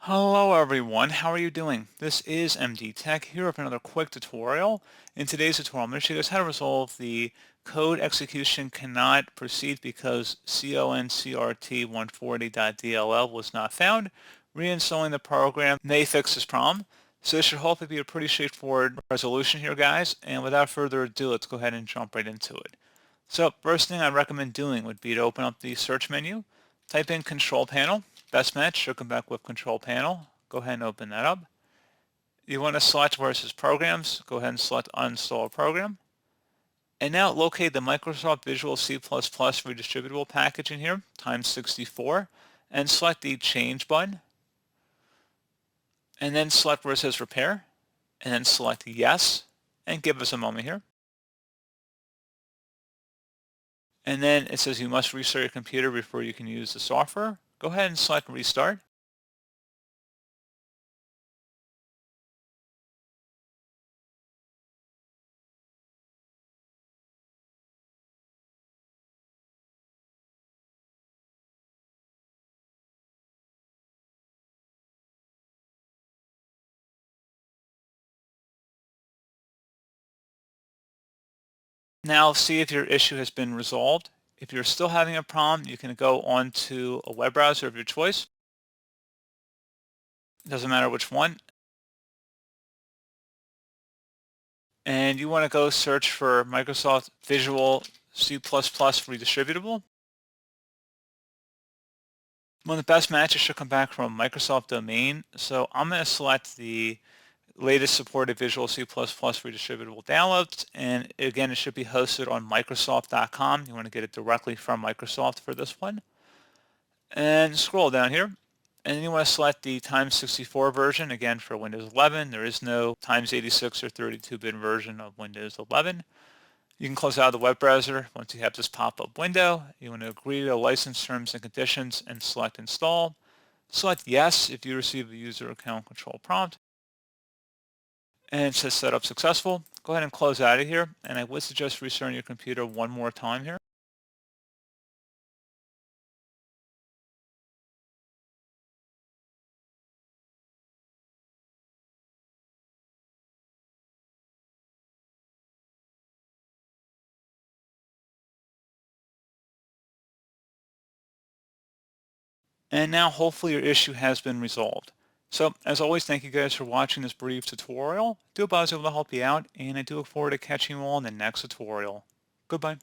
Hello everyone, how are you doing? This is MD Tech here with another quick tutorial. In today's tutorial, I'm going to show you guys how to resolve the code execution cannot proceed because concrt140.Dll was not found. Reinstalling the program may fix this problem. So this should hopefully be a pretty straightforward resolution here, guys. And without further ado, let's go ahead and jump right into it. So first thing I recommend doing would be to open up the search menu, type in Control Panel. Best match should come back with Control Panel. Go ahead and open that up. You want to select where it says Programs. Go ahead and select Uninstall Program. And now locate the Microsoft Visual C++ redistributable package in here, times 64, and select the Change button. And then select where it says Repair, and then select Yes, and give us a moment here. And then it says you must restart your computer before you can use the software. Go ahead and select Restart. Now see if your issue has been resolved. If you're still having a problem, you can go on to a web browser of your choice. It doesn't matter which one. And you want to go search for Microsoft Visual C++ redistributable. One of the best matches should come back from Microsoft domain. So I'm going to select the latest supported Visual C++ redistributable downloads. And again, it should be hosted on Microsoft.com. You want to get it directly from Microsoft for this one. And scroll down here. And then you want to select the times 64 version. Again, for Windows 11, there is no times 86 or 32-bit version of Windows 11. You can close out the web browser once you have this pop-up window. You want to agree to the license terms and conditions and select Install. Select Yes if you receive a user account control prompt. And it says Setup Successful. Go ahead and close out of here. And I would suggest restarting your computer one more time here. And now hopefully your issue has been resolved. So as always, thank you guys for watching this brief tutorial. I do hope I was able to help you out, and I do look forward to catching you all in the next tutorial. Goodbye.